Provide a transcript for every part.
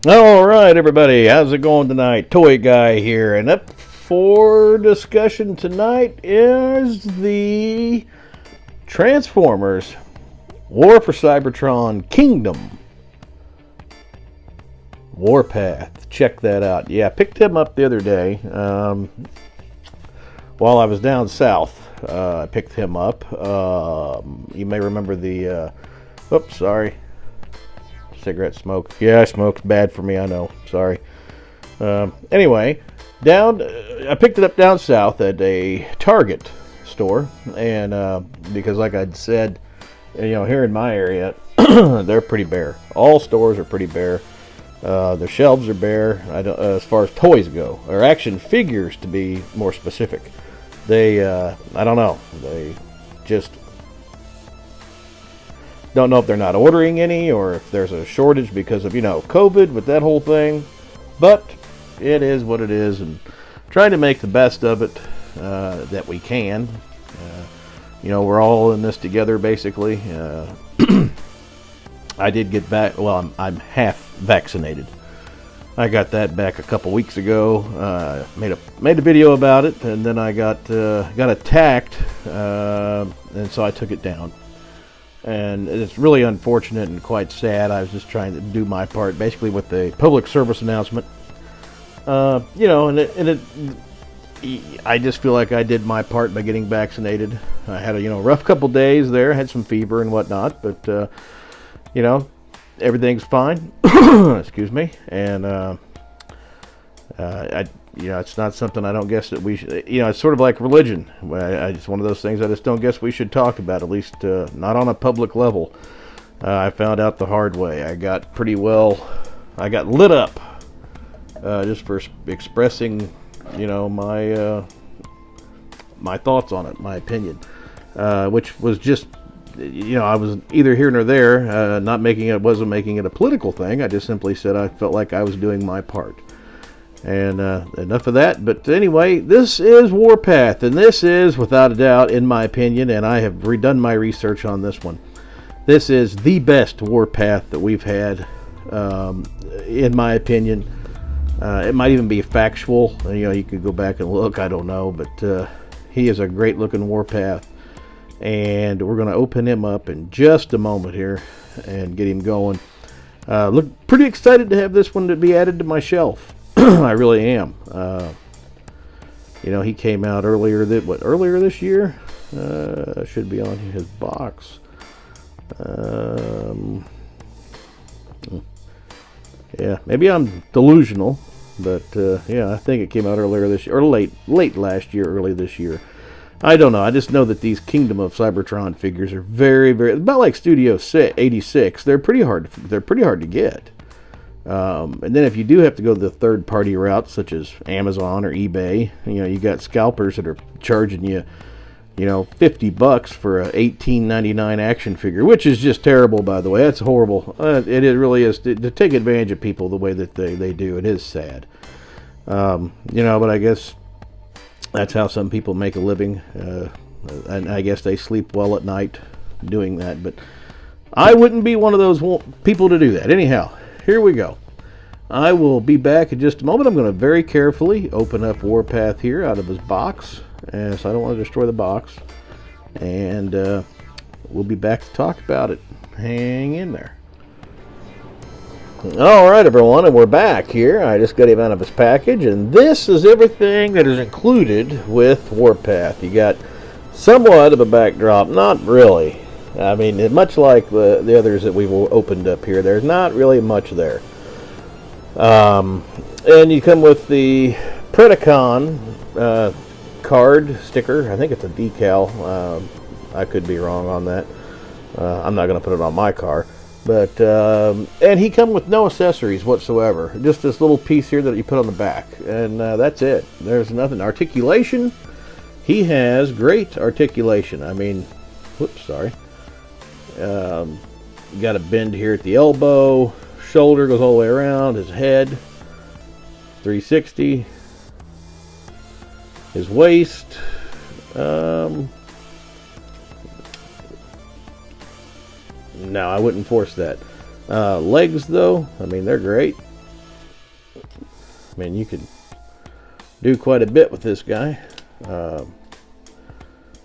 All right, everybody, how's it going tonight? Toy Guy here, and up for discussion tonight is the Transformers War for Cybertron Kingdom Warpath. Check that out. Yeah, I picked him up the other day while I was down south. I picked him up. You may remember the. Oops, sorry. Cigarette smoke. Yeah, I smoked. Bad for me, I know. Sorry. Anyway, I picked it up down south at a Target store, and because, like I'd said, here in my area, they're pretty bare. All stores are pretty bare. Their shelves are bare. As far as toys go, or action figures, to be more specific. They, I don't know. They just don't know if they're not ordering any or if there's a shortage because of, COVID with that whole thing. But it is what it is, and trying to make the best of it that we can. We're all in this together, basically. I did get back. Well, I'm half vaccinated. I got that back a couple weeks ago. Made a video about it, and then I got attacked, and so I took it down. And it's really unfortunate and quite sad. I was just trying to do my part, basically with the public service announcement. I just feel like I did my part by getting vaccinated. I had a rough couple days there, had some fever and whatnot, but everything's fine. Excuse me. And it's not something I don't guess that we should, it's sort of like religion. It's one of those things I just don't guess we should talk about, at least not on a public level. I found out the hard way. I got lit up just for expressing, my thoughts on it, my opinion, which was just, I was either here nor there, wasn't making it a political thing. I just simply said I felt like I was doing my part. And enough of that. But anyway, this is Warpath, and this is, without a doubt, in my opinion, and I have redone my research on this one, this is the best Warpath that we've had, in my opinion. It might even be factual. You could go back and look. I don't know, but he is a great-looking Warpath, and we're going to open him up in just a moment here and get him going. Look pretty excited to have this one to be added to my shelf. I really am. He came out earlier this year? Should be on his box. Yeah, maybe I'm delusional, but I think it came out earlier this year, or late last year, early this year. I don't know. I just know that these Kingdom of Cybertron figures are very, very, about like Studio 86. They're pretty hard to get. And then if you do have to go the third-party route, such as Amazon or eBay, you got scalpers that are charging you, $50 for a $18.99 action figure, which is just terrible, by the way. That's horrible. It really is to take advantage of people the way that they do. It is sad. But I guess that's how some people make a living, and I guess they sleep well at night doing that. But I wouldn't be one of those people to do that. Anyhow. Here we go. I will be back in just a moment. I'm going to very carefully open up Warpath here out of his box, so I don't want to destroy the box. And we'll be back to talk about it. Hang in there. All right, everyone, and we're back here. I just got him out of his package, and this is everything that is included with Warpath. You got somewhat of a backdrop, not really. I mean, much like the others that we've opened up here, there's not really much there. And you come with the Predacon card sticker. I think it's a decal. I could be wrong on that. I'm not going to put it on my car. But and he come with no accessories whatsoever. Just this little piece here that you put on the back. And that's it. There's nothing. Articulation. He has great articulation. I mean, whoops, sorry. You got a bend here at the elbow, shoulder goes all the way around, his head, 360, his waist, no, I wouldn't force that. Legs though, I mean, they're great. I mean, you can do quite a bit with this guy.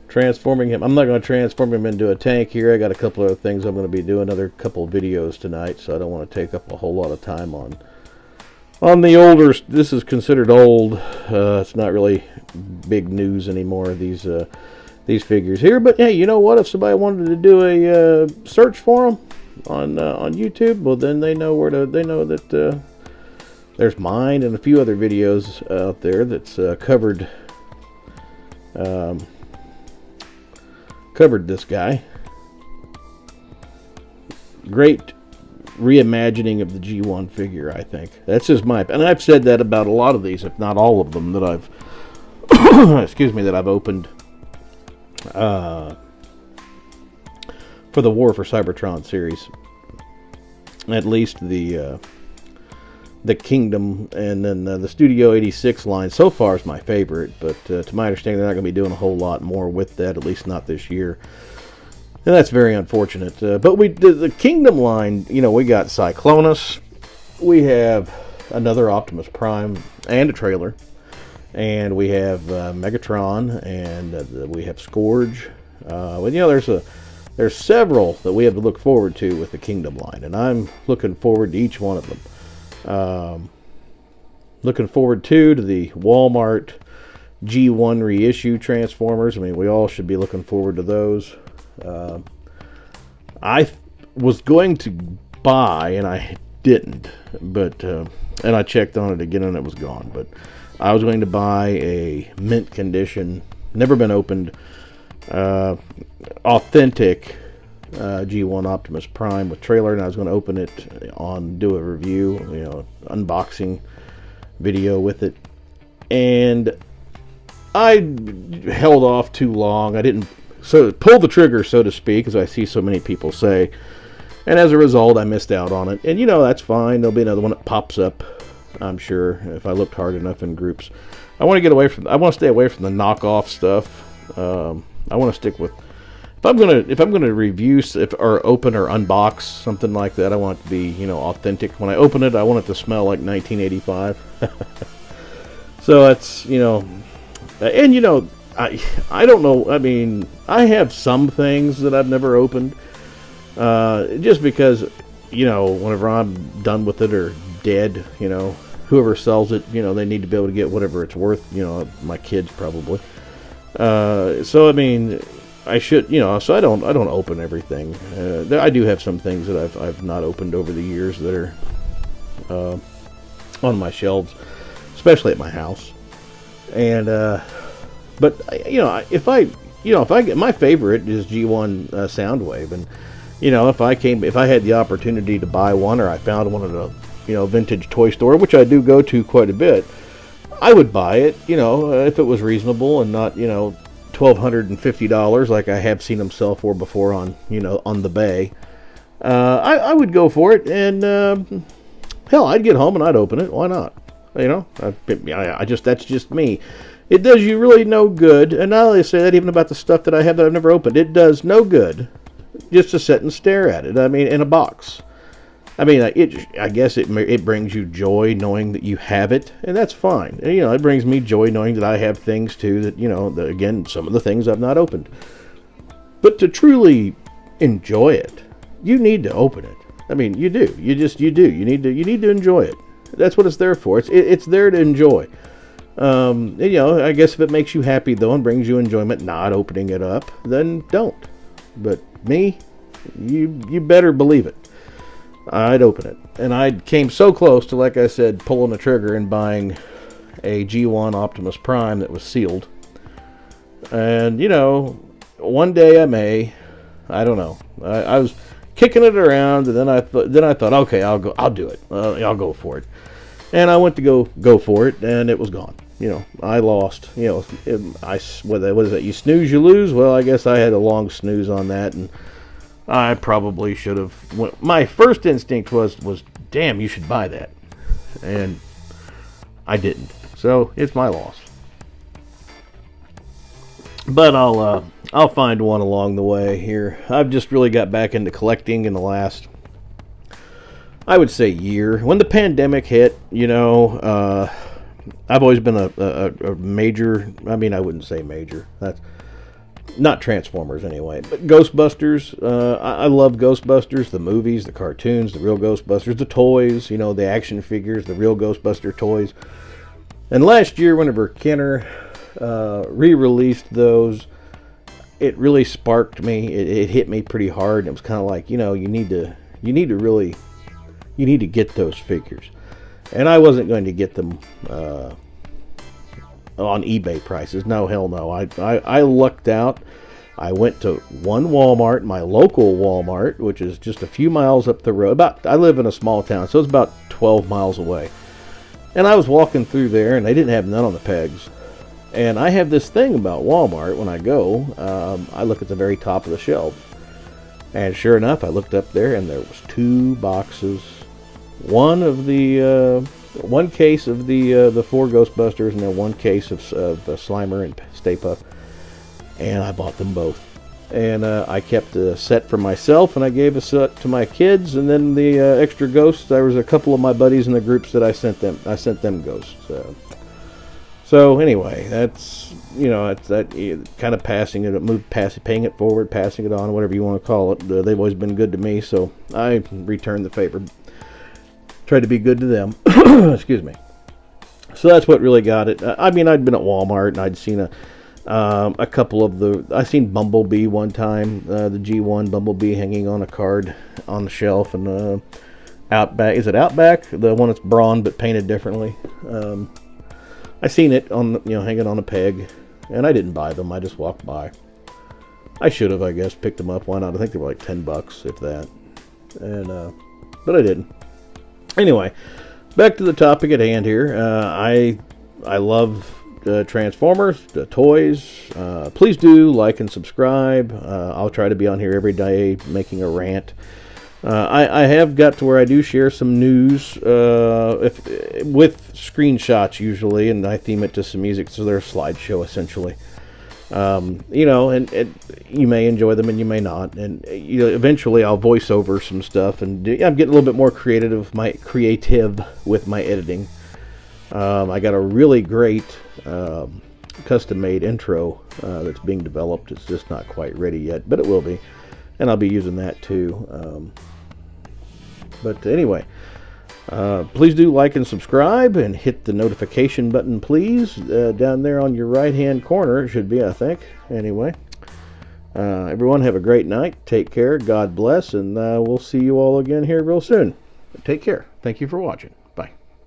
Transforming him. I'm not going to transform him into a tank here. I got a couple other things I'm going to be doing, another couple of videos tonight, so I don't want to take up a whole lot of time on the older. This is considered old. It's not really big news anymore, these figures here. But hey, you know what? If somebody wanted to do a search for them on YouTube, well, then they know where to. They know that there's mine and a few other videos out there that's covered this guy. Great reimagining of the G1 figure, I think. That's just and I've said that about a lot of these, if not all of them, that I've excuse me, that I've opened for the War for Cybertron series. At least the Kingdom, and then the Studio 86 line so far is my favorite, but to my understanding they're not going to be doing a whole lot more with that, at least not this year, and that's very unfortunate. But the Kingdom line, you know, we got Cyclonus, we have another Optimus Prime and a trailer, and we have Megatron, and we have Scourge. Well, you know, there's several that we have to look forward to with the Kingdom line, and I'm looking forward to each one of them. Looking forward to the Walmart G1 reissue Transformers. I mean, we all should be looking forward to those. I was going to buy, and I didn't, but and I checked on it again, and it was gone. But I was going to buy a mint condition, never been opened, authentic G1 Optimus Prime with trailer, and I was going to open it do a review, you know, unboxing video with it, and I held off too long. I didn't pull the trigger, so to speak, as I see so many people say, and as a result I missed out on it. And you know, that's fine, there'll be another one that pops up, I'm sure, if I looked hard enough in groups. I want to stay away from the knockoff stuff. I want to stick with, if I'm gonna review or open or unbox something like that, I want it to be, you know, authentic. When I open it, I want it to smell like 1985. So that's, you know, and you know, I don't know. I mean, I have some things that I've never opened, just because, you know, whenever I'm done with it or dead, you know, whoever sells it, you know, they need to be able to get whatever it's worth. You know, my kids probably. So I mean, I should, you know, so I don't open everything. I do have some things that I've not opened over the years that are on my shelves, especially at my house. And but you know, if I get, my favorite is G1 Soundwave, and you know, if I had the opportunity to buy one, or I found one at a, you know, vintage toy store, which I do go to quite a bit, I would buy it, you know, if it was reasonable and not, you know, $1,250 like I have seen them sell for before on, you know, on the Bay. I would go for it, and hell, I'd get home and I'd open it. Why not? You know, that's just me. It does you really no good, and I always say that even about the stuff that I have that I've never opened. It does no good just to sit and stare at it. I mean, in a box. I mean, I guess it brings you joy knowing that you have it, and that's fine. And, you know, it brings me joy knowing that I have things too that, you know, again, some of the things I've not opened. But to truly enjoy it, you need to open it. I mean, you do. You do. You need to enjoy it. That's what it's there for. It's there to enjoy. And, you know, I guess if it makes you happy though and brings you enjoyment, not opening it up, then don't. But me, you better believe it. I'd open it. And I came so close to, like I said, pulling the trigger and buying a G1 Optimus Prime that was sealed. And, you know, one day I may. I don't know. I was kicking it around, and then I thought, okay, I'll do it. I'll go for it. And I went to go for it, and it was gone. You know, I lost. You know, what is that? You snooze, you lose. Well, I guess I had a long snooze on that, and I probably should have. My first instinct was, damn, you should buy that, and I didn't. So it's my loss. But I'll find one along the way here. I've just really got back into collecting in the last I would say year. When the pandemic hit, I've always been a major, I mean, I wouldn't say major. That's not Transformers anyway, but Ghostbusters. I love Ghostbusters, the movies, the cartoons, the real Ghostbusters, the toys, the action figures, the real Ghostbuster toys. And last year, whenever Kenner re-released those, it really sparked me. It hit me pretty hard. It was kind of like, you need to get those figures. And I wasn't going to get them on eBay prices. No, hell no. I lucked out. I went to one Walmart, my local Walmart, which is just a few miles up the road. I live in a small town, so it's about 12 miles away. And I was walking through there, and they didn't have none on the pegs. And I have this thing about Walmart when I go. I look at the very top of the shelf. And sure enough, I looked up there, and there was 2 boxes. One case of the 4 Ghostbusters, and then 1 case of Slimer and Stay Puft. And I bought them both. And I kept a set for myself, and I gave a set to my kids, and then the extra ghosts, there was a couple of my buddies in the groups that I sent them ghosts. So anyway, that's, it's that kind of paying it forward, passing it on, whatever you want to call it. They've always been good to me, so I returned the favor. Tried to be good to them. Excuse me. So that's what really got it. I mean, I'd been at Walmart, and I'd seen a couple of I seen Bumblebee one time, the G1 Bumblebee hanging on a card on the shelf, and Outback. Is it Outback? The one that's brawn but painted differently. I seen it on, hanging on a peg, and I didn't buy them. I just walked by. I should have, I guess, picked them up. Why not? I think they were like $10, if that. And but I didn't. Anyway, back to the topic at hand here. I love Transformers, toys. Please do like and subscribe. I'll try to be on here every day making a rant. I have got to where I do share some news with screenshots usually, and I theme it to some music, so they're a slideshow essentially. And you may enjoy them and you may not, and eventually I'll voice over some stuff, and I'm getting a little bit more creative with my editing. I got a really great custom-made intro that's being developed. It's just not quite ready yet, but it will be, and I'll be using that too. But anyway, please do like and subscribe, and hit the notification button, please, down there on your right-hand corner. It should be, I think. Anyway, everyone have a great night. Take care. God bless, and we'll see you all again here real soon. Take care. Thank you for watching.